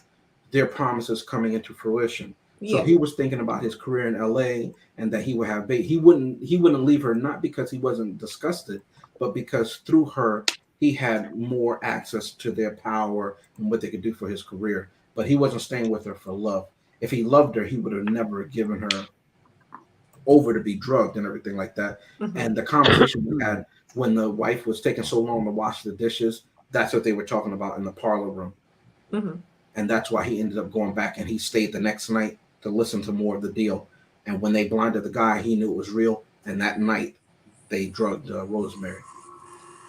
their promises coming into fruition. Yeah. So he was thinking about his career in LA and that he would have he wouldn't leave her, not because he wasn't disgusted, but because through her he had more access to their power and what they could do for his career. But he wasn't staying with her for love. If he loved her, he would have never given her over to be drugged and everything like that. Mm-hmm. And the conversation we had when the wife was taking so long to wash the dishes, that's what they were talking about in the parlor room. Mm-hmm. And that's why he ended up going back, and he stayed the next night to listen to more of the deal. And when they blinded the guy, he knew it was real. And that night they drugged Rosemary.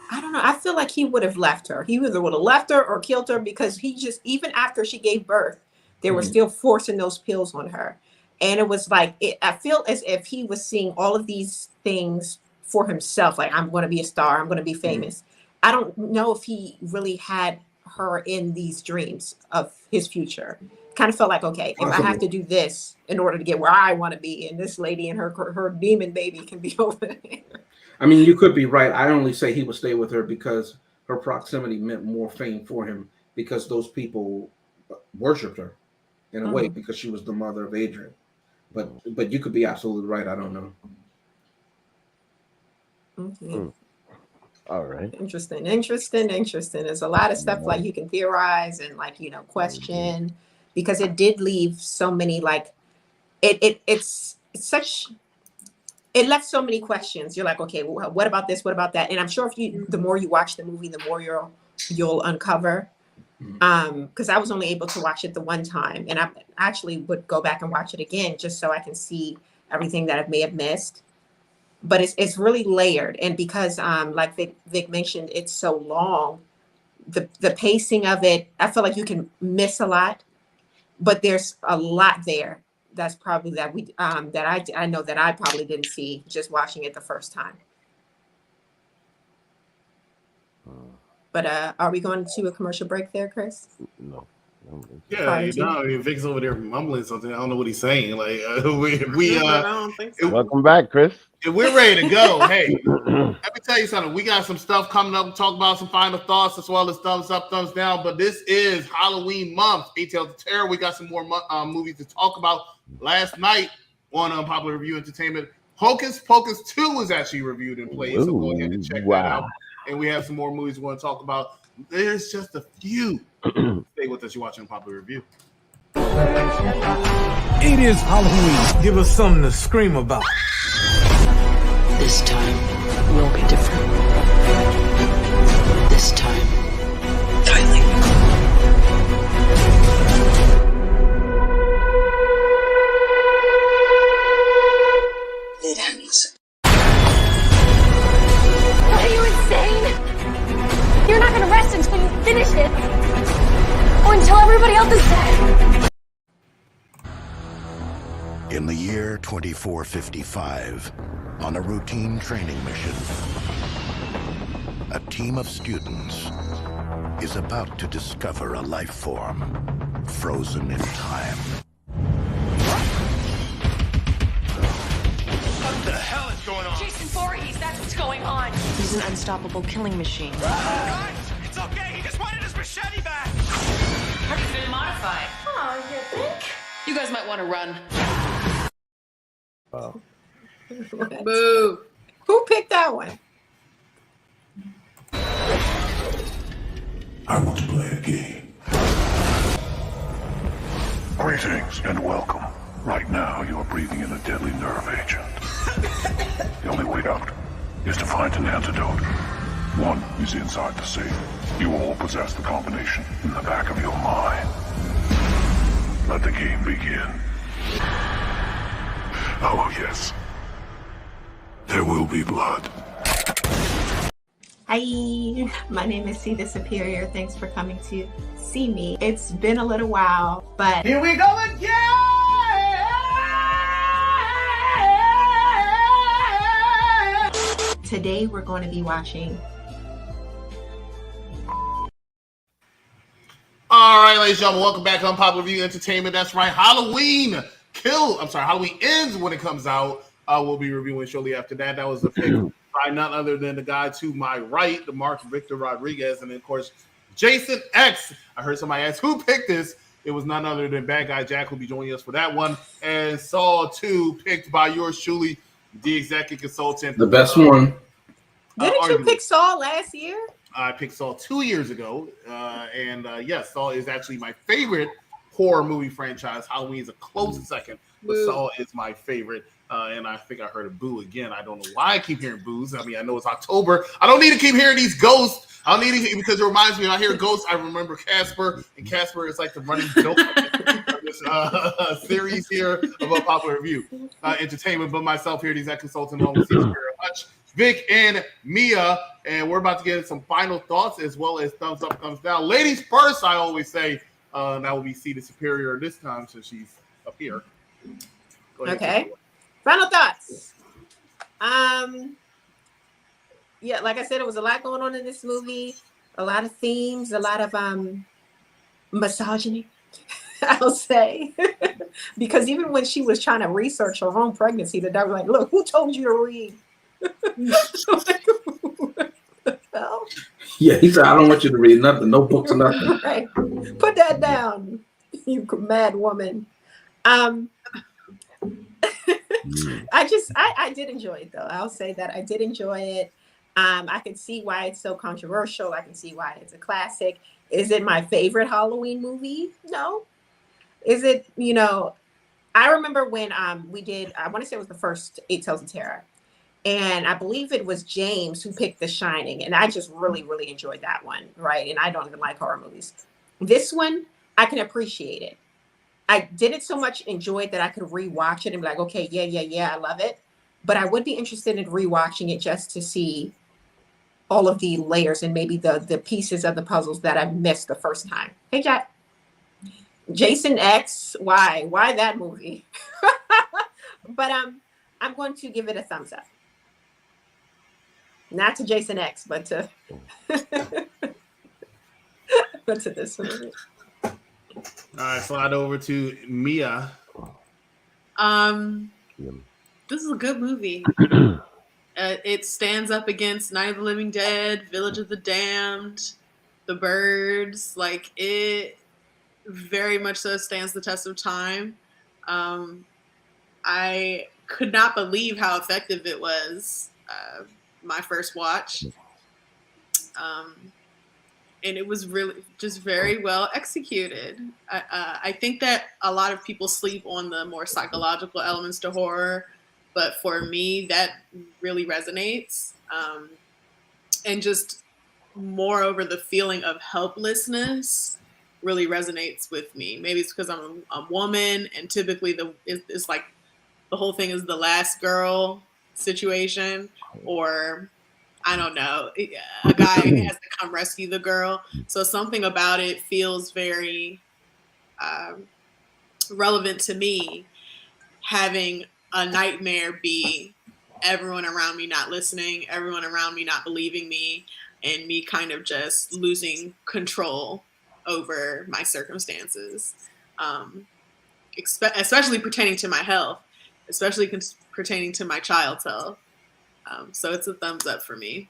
I don't know. I feel like he would have left her. He either would have left her or killed her, because he just, even after she gave birth, they were still forcing those pills on her. And it was like, I feel as if he was seeing all of these things for himself. Like, I'm going to be a star. I'm going to be famous. Mm-hmm. I don't know if he really had her in these dreams of his future. Kind of felt like, okay, if I have to do this in order to get where I want to be, and this lady and her demon baby can be over there. I mean, you could be right. I only say he would stay with her because her proximity meant more fame for him, because those people worshipped her in a way, because she was the mother of Adrian. But you could be absolutely right. I don't know. Mm-hmm. All right. Interesting. There's a lot of stuff like you can theorize and question, because it did leave so many it left so many questions. You're like, okay, well, what about this? What about that? And I'm sure the more you watch the movie, the more you'll uncover. Because I was only able to watch it the one time, and I actually would go back and watch it again just so I can see everything that I may have missed. But it's really layered, and because like Vic mentioned, it's so long, the pacing of it, I feel like you can miss a lot, but there's a lot there that's probably that I know that I probably didn't see just watching it the first time. But are we going to a commercial break there, Chris? No. Yeah, Vic's over there mumbling something. I don't know what he's saying. Like I don't think so. Welcome back, Chris. If we're ready to go, hey, let me tell you something. We got some stuff coming up. Talk about some final thoughts as well as thumbs up, thumbs down. But this is Halloween month. Tales of Terror. We got some more movies to talk about. Last night on Unpopular Review Entertainment, Hocus Pocus 2 was actually reviewed and played. So go ahead and check that out. And we have some more movies we want to talk about. There's just a few. Stay with us. You're watching Popular Review. It is Halloween. Give us something to scream about. This time will be different. This time, Kylie. It ends. Are you insane? You're not gonna rest until you finish it. Or until everybody else is dead. In the year 2455, on a routine training mission, a team of students is about to discover a life form frozen in time. going on? He's an unstoppable killing machine. Guys, it's okay. He just wanted his machete back. It's been modified. Oh, you think? You guys might want to run. Boo. Who picked that one? I want to play a game. Greetings and welcome. Right now, you are breathing in a deadly nerve agent. The only way out is to find an antidote. One is inside the safe. You all possess the combination in the back of your mind. Let the game begin. Oh, yes. There will be blood. Hi, my name is C the Superior. Thanks for coming to see me. It's been a little while, but Here we go again! today we're going to be watching. All right, ladies and gentlemen, welcome back to Unpopular Review Entertainment. That's right, Halloween ends when it comes out. We'll be reviewing shortly after that. That was the pick by none other than the guy to my right, the Mark Victor Rodriguez, and then, of course, Jason X. I heard somebody ask who picked this. It was none other than Bad Guy Jack, who'll be joining us for that one. And Saw 2, picked by yours truly, the executive consultant. The best one. Didn't you pick Saw last year? I picked Saw 2 years ago. Yes, Saw is actually my favorite horror movie franchise. Halloween is a close second, but Saw is my favorite. And I think I heard a boo again. I don't know why I keep hearing boos. I mean, I know it's October. I don't need to keep hearing these ghosts. I don't need it because it reminds me when I hear ghosts, I remember Casper. And Casper is like the running joke of this series here of Unpopular Review Entertainment. But myself here, the exec consultant, along with Caesar Hutch, Vic, and Mia. And we're about to get some final thoughts as well as thumbs up, thumbs down. Ladies first, I always say. That will be C the Superior this time since she's up here. Go ahead, Okay. Final thoughts. Yeah, like I said, it was a lot going on in this movie. A lot of themes, a lot of misogyny, I'll say. Because even when she was trying to research her own pregnancy, the doctor was like, look, who told you to read? Like, what the hell? Yeah, he said, I don't want you to read nothing, no books or nothing. Right. Put that down, you mad woman. I did enjoy it though. I'll say that I did enjoy it. I can see why it's so controversial. I can see why it's a classic. Is it my favorite Halloween movie? No. Is it, I remember when we did, I want to say it was the first Eight Tales of Terror. And I believe it was James who picked The Shining. And I just really, really enjoyed that one, right? And I don't even like horror movies. This one, I can appreciate it. I didn't so much enjoy it that I could rewatch it and be like, okay, yeah, I love it. But I would be interested in rewatching it just to see all of the layers and maybe the pieces of the puzzles that I missed the first time. Hey, Jack. Jason X, why that movie? But I'm going to give it a thumbs up. Not to Jason X, but to this movie. All right, slide over to Mia. This is a good movie. It stands up against Night of the Living Dead, Village of the Damned, The Birds. Like, it very much so stands the test of time. I could not believe how effective it was my first watch. And it was really just very well executed. I think that a lot of people sleep on the more psychological elements to horror, but for me, that really resonates. And just moreover, the feeling of helplessness really resonates with me. Maybe it's because I'm a woman, and typically it's like the whole thing is the last girl situation, or I don't know, a guy has to come rescue the girl. So something about it feels very relevant to me, having a nightmare be everyone around me not listening, everyone around me not believing me, and me kind of just losing control over my circumstances, especially pertaining to my health, especially pertaining to my child's health. So it's a thumbs up for me.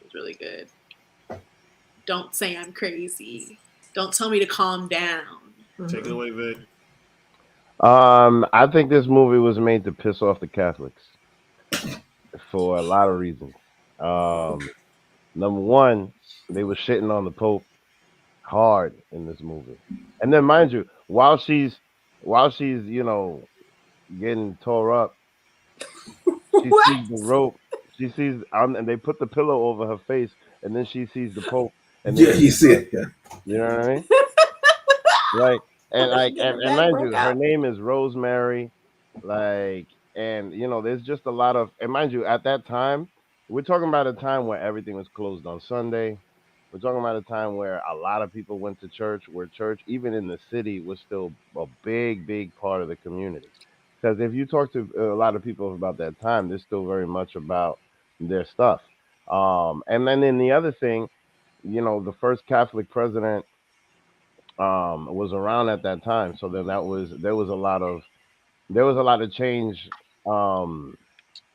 It's really good. Don't say I'm crazy. Don't tell me to calm down. Take it away, Vic. I think this movie was made to piss off the Catholics for a lot of reasons. Number one, they were shitting on the Pope hard in this movie, and then mind you, while she's getting tore up, she sees the rope. She sees, and they put the pillow over her face, and then she sees the Pope, and then Yeah, you see it. Yeah. you know what I mean? Like, and and mind you, her name is Rosemary. Like, and there's just a lot of, and mind you, at that time, we're talking about a time where everything was closed on Sunday. We're talking about a time where a lot of people went to church, where church, even in the city, was still a big, big part of the community. Because if you talk to a lot of people about that time, they're still very much about their stuff. And then the other thing, the first Catholic president was around at that time, so then there was a lot of change, um,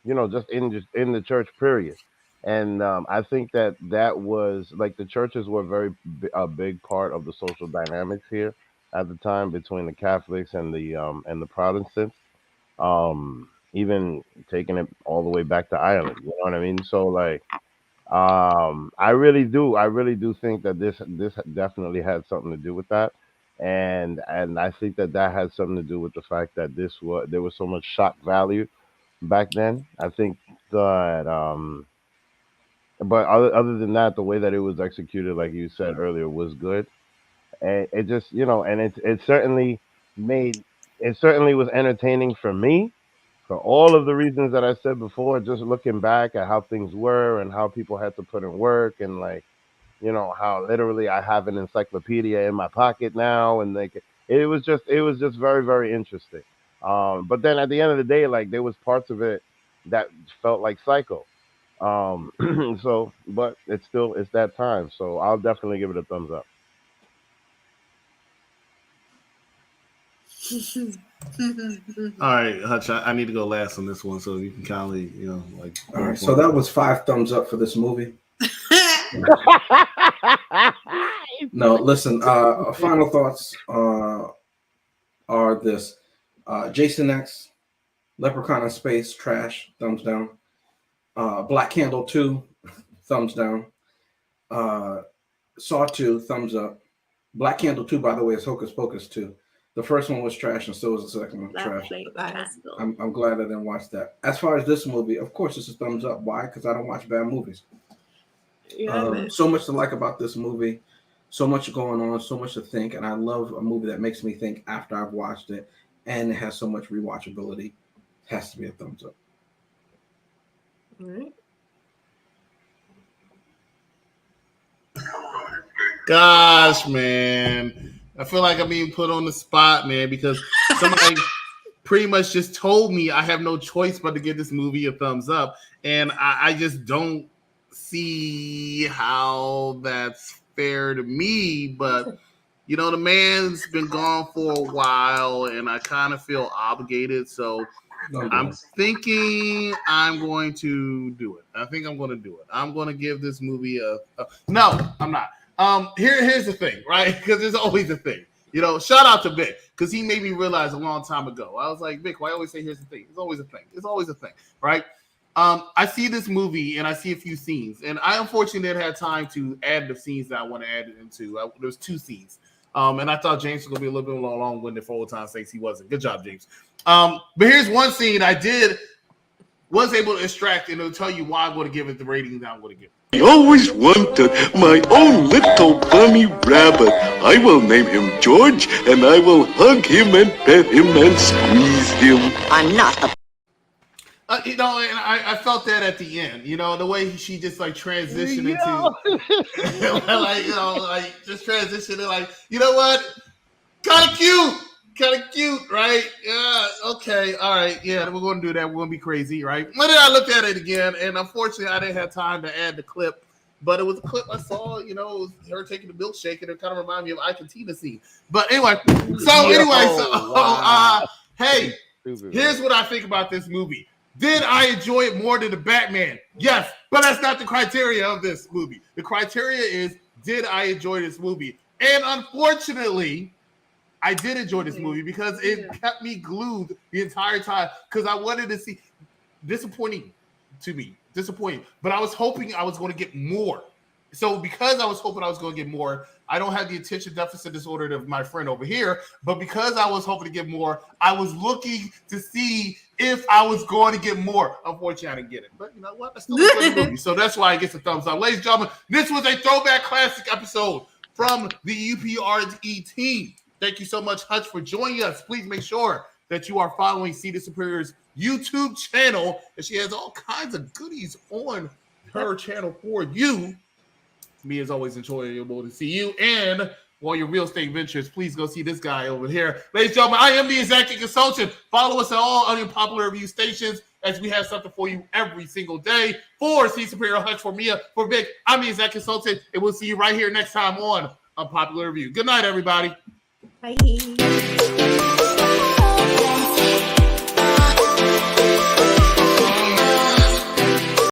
just in the church period. And I think that was like the churches were a big part of the social dynamics here at the time between the Catholics and the Protestants. Even taking it all the way back to Ireland, you know what I mean? So like, I really do think that this definitely had something to do with that, and I think that had something to do with the fact that there was so much shock value back then. I think that, but other than that, the way that it was executed, like you said earlier, was good, and it just and made it certainly was entertaining for me for all of the reasons that I said before. Just looking back at how things were and how people had to put in work, and like how literally I have an encyclopedia in my pocket now, and like it was just very, very interesting. But then at the end of the day, like there was parts of it that felt like Psycho. Um, so but it's that time, so I'll definitely give it a thumbs up. All right, Hutch, I need to go last on this one, so you can kindly, like. All right. So that was 5 thumbs up for this movie. No, listen. Final thoughts are this: Jason X, Leprechaun in Space, trash, thumbs down. Black Candle 2, thumbs down. Saw 2, thumbs up. Black Candle 2, by the way, is Hocus Pocus 2. The first one was trash, and so was the second one trash. I'm glad I didn't watch that. As far as this movie, of course, it's a thumbs up. Why? Because I don't watch bad movies. So much to like about this movie, so much going on, so much to think, and I love a movie that makes me think after I've watched it, and it has so much rewatchability. It has to be a thumbs up. All right. Gosh, man, I feel like I'm being put on the spot, man, because somebody pretty much just told me I have no choice but to give this movie a thumbs up, and I just don't see how that's fair to me. But the man's been gone for a while, and I kind of feel obligated, so I'm thinking I'm going to do it. I think I'm going to do it. I'm going to give this movie a no, I'm not. Here's the thing, right? Because there's always a thing. Shout out to Vic, because he made me realize a long time ago. I was like, Vic, why I always say here's the thing? It's always a thing. It's always a thing, right? I see this movie and I see a few scenes, and I unfortunately didn't have time to add the scenes that I want to add it into. There's 2 scenes. And I thought James was going to be a little bit more long-winded for old time's sakes. He wasn't. Good job, James. But here's one scene was able to extract, and it'll tell you why I'm going to give it the rating that I'm going to give it. I always wanted my own little bunny rabbit. I will name him George, and I will hug him and pet him and squeeze him. I'm not a... And I felt that at the end, the way she just like transitioned into, like just transitioning, like, you know what, kind of cute, right? Yeah, okay, all right, yeah, we're going to do that. We're going to be crazy, right? But then I looked at it again, and unfortunately, I didn't have time to add the clip, but it was a clip I saw. It was her taking the milkshake, and it kind of reminded me of Ike and Tina scene. But anyway, hey, here's what I think about this movie. Did I enjoy it more than the Batman? Yes, but that's not the criteria of this movie. The criteria is, did I enjoy this movie? And unfortunately, I did enjoy this movie because it kept me glued the entire time because I wanted to see. Disappointing. But I was hoping I was going to get more. So because I was hoping I was going to get more, I don't have the attention deficit disorder of my friend over here, but because I was hoping to get more, I was looking to see if I was going to get more. Unfortunately, I didn't get it. But you know what? I still enjoyed the movie. So that's why I get a thumbs up. Ladies and gentlemen, this was a throwback classic episode from the UPRE team. Thank you so much, Hutch, for joining us. Please make sure that you are following See the Superior's YouTube channel, and she has all kinds of goodies on her channel for you. Me, as always, enjoyable to see you. And while your real estate ventures, please go see this guy over here. Ladies and gentlemen, I am the executive consultant. Follow us at all unpopular review stations as we have something for you every single day. For See Superior, Hutch, for Mia, for Vic, I'm the executive consultant, and we'll see you right here next time on Unpopular Review. Good night, everybody. Bye.